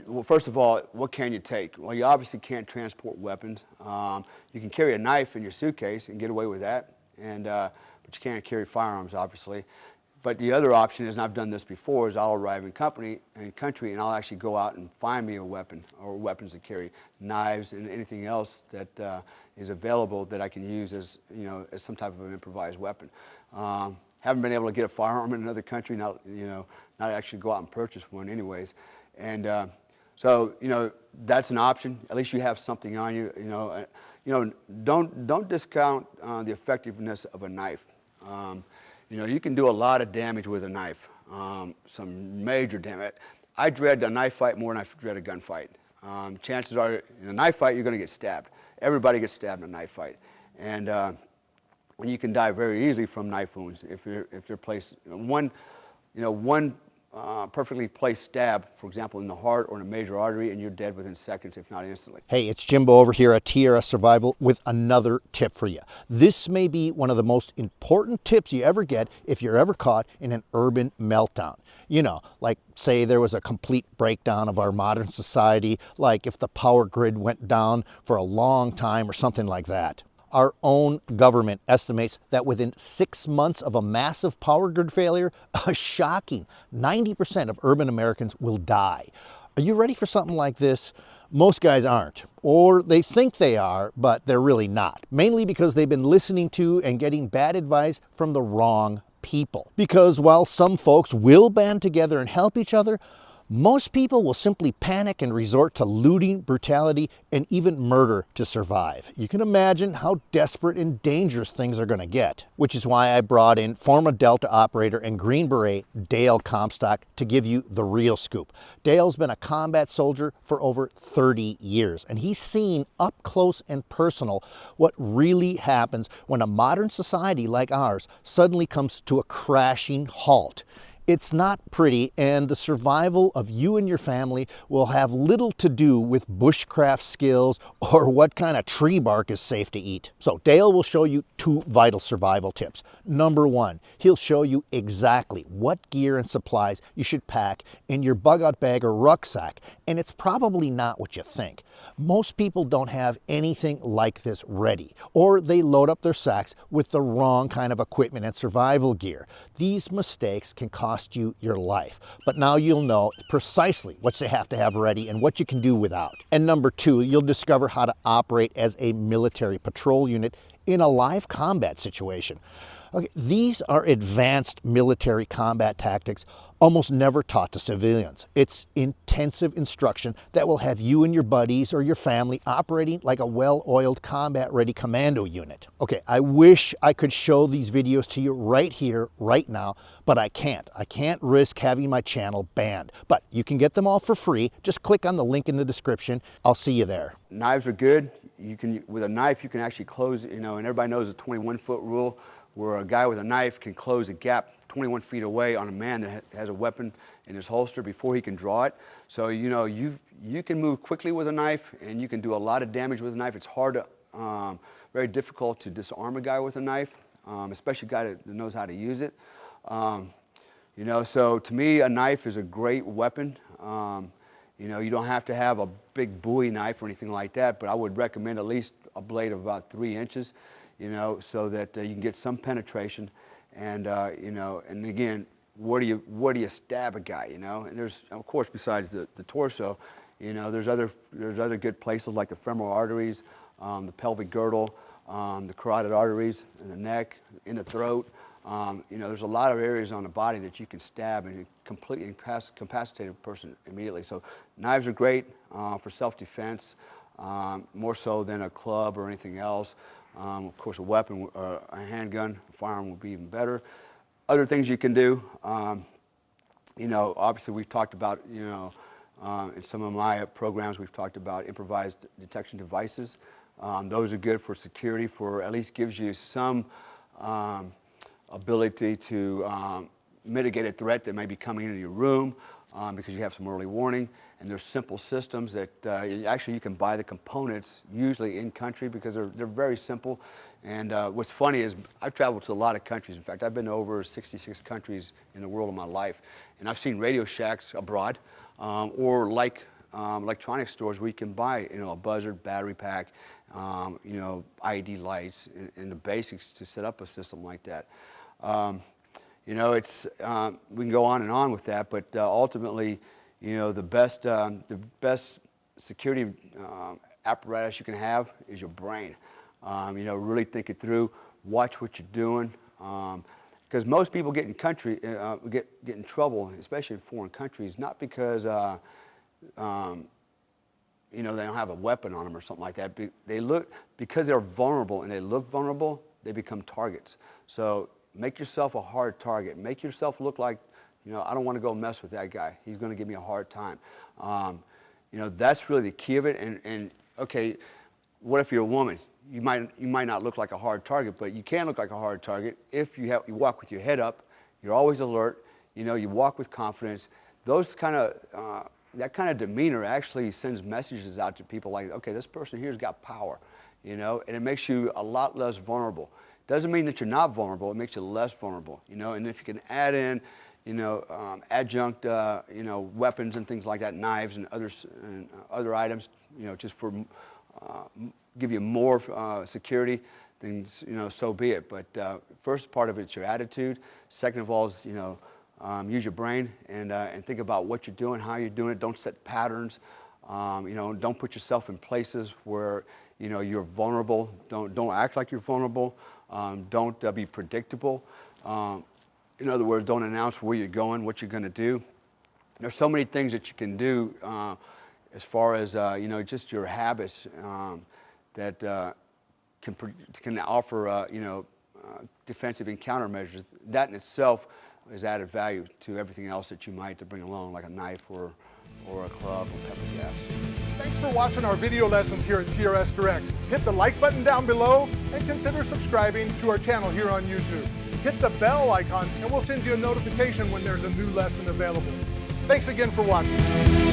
Well, first of all, what can you take? Well, you obviously can't transport weapons. You can carry a knife in your suitcase and get away with that, but you can't carry firearms, obviously. But the other option is, and I've done this before, is I'll arrive in country and I'll actually go out and find me a weapon or weapons to carry, knives and anything else that is available that I can use as as some type of an improvised weapon. Haven't been able to get a firearm in another country, not actually go out and purchase one, anyways, and so that's an option. At least you have something on you. Don't discount the effectiveness of a knife. You can do a lot of damage with a knife, some major damage. I dread a knife fight more than I dread a gunfight. Chances are, in a knife fight, you're going to get stabbed. Everybody gets stabbed in a knife fight, and you can die very easily from knife wounds if they're placed one perfectly placed stab, for example, in the heart or in a major artery, and you're dead within seconds, if not instantly. Hey, it's Jimbo over here at TRS Survival with another tip for you. This may be one of the most important tips you ever get if you're ever caught in an urban meltdown. Like say there was a complete breakdown of our modern society, like if the power grid went down for a long time or something like that. Our own government estimates that within 6 months of a massive power grid failure, a shocking 90% of urban Americans will die. Are you ready for something like this? Most guys aren't, or they think they are, but they're really not. Mainly because they've been listening to and getting bad advice from the wrong people. Because while some folks will band together and help each other, most people will simply panic and resort to looting, brutality, and even murder to survive. You can imagine how desperate and dangerous things are going to get, which is why I brought in former Delta operator and Green Beret Dale Comstock to give you the real scoop. Dale's been a combat soldier for over 30 years, and he's seen up close and personal what really happens when a modern society like ours suddenly comes to a crashing halt. It's not pretty, and the survival of you and your family will have little to do with bushcraft skills or what kind of tree bark is safe to eat. So Dale will show you 2 vital survival tips. Number 1, he'll show you exactly what gear and supplies you should pack in your bug-out bag or rucksack, and it's probably not what you think. Most people don't have anything like this ready, or they load up their sacks with the wrong kind of equipment and survival gear. These mistakes can cost you your life, but now you'll know precisely what you have to have ready and what you can do without. And number 2, you'll discover how to operate as a military patrol unit in a live combat situation. Okay, these are advanced military combat tactics almost never taught to civilians. It's intensive instruction that will have you and your buddies or your family operating like a well-oiled combat-ready commando unit. Okay, I wish I could show these videos to you right here, right now, but I can't. I can't risk having my channel banned. But you can get them all for free. Just click on the link in the description. I'll see you there. Knives are good. With a knife, you can actually close, and everybody knows the 21-foot rule, where a guy with a knife can close a gap 21 feet away on a man that has a weapon in his holster before he can draw it. So you can move quickly with a knife, and you can do a lot of damage with a knife. It's very difficult to disarm a guy with a knife, especially a guy that knows how to use it. So to me, a knife is a great weapon. You don't have to have a big Bowie knife or anything like that, but I would recommend at least a blade of about 3 inches, so that you can get some penetration. And and again, where do you stab a guy? And there's, of course, besides the torso, there's other good places like the femoral arteries, the pelvic girdle, the carotid arteries in the neck, in the throat. There's a lot of areas on the body that you can stab and completely incapacitate a person immediately. So knives are great for self-defense, more so than a club or anything else. Of course, a weapon, a handgun, a firearm would be even better. Other things you can do, obviously we've talked about, in some of my programs, we've talked about improvised detection devices. Those are good for security, at least gives you some ability to mitigate a threat that may be coming into your room because you have some early warning. And there's simple systems that actually you can buy the components usually in country because they're very simple. And what's funny is I've traveled to a lot of countries. In fact, I've been to over 66 countries in the world in my life. And I've seen Radio Shacks abroad or like electronics stores where you can buy, a buzzer, battery pack, IED lights, and the basics to set up a system like that. It's we can go on and on with that, but ultimately, the best security apparatus you can have is your brain. Really think it through, watch what you're doing, because most people get in trouble, especially in foreign countries, not because they don't have a weapon on them or something like that. Because they're vulnerable and they look vulnerable, they become targets. So make yourself a hard target. Make yourself look like, I don't want to go mess with that guy. He's going to give me a hard time. That's really the key of it. And okay, what if you're a woman? You might not look like a hard target, but you can look like a hard target if you walk with your head up. You're always alert. You walk with confidence. That kind of demeanor actually sends messages out to people like, okay, this person here's got power, and it makes you a lot less vulnerable. Doesn't mean that you're not vulnerable. It makes you less vulnerable, and if you can add in, adjunct, weapons and things like that, knives and other items, just for give you more security, then so be it. But first part of it's your attitude. Second of all is use your brain and think about what you're doing, how you're doing it. Don't set patterns. Don't put yourself in places where you're vulnerable. Don't act like you're vulnerable. Don't be predictable. In other words, don't announce where you're going, what you're going to do. There's so many things that you can do as far as just your habits that can offer defensive and countermeasures. That in itself is added value to everything else that you might to bring along, like a knife or a club or pepper gas. Thanks for watching our video lessons here at TRS Direct. Hit the like button down below and consider subscribing to our channel here on YouTube. Hit the bell icon and we'll send you a notification when there's a new lesson available. Thanks again for watching.